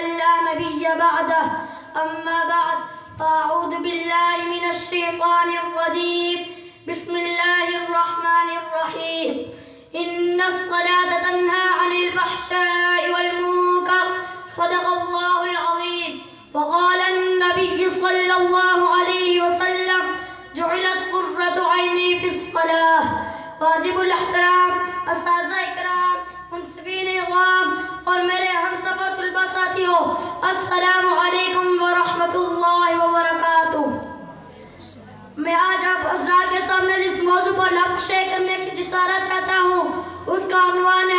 من لا نبي بعده أما بعد فأعوذ بالله من الشيطان الرجيم بسم الله الرحمن الرحيم إن الصلاة تنهى عن الفحشاء والمنكر صدق الله العظيم وقال النبي صلى الله عليه وسلم جعلت قرة عيني في الصلاة واجب الاحترام اساتذہ اکرام منصفین اقوام اور میرے ہم سفر طلباء ساتھیوں السلام علیکم ورحمۃ اللہ وبرکاتہ۔ میں آج آپ حضرات کے سامنے جس موضوع پر لفظ شیئر کرنے کی جسارت چاہتا ہوں اس کا عنوان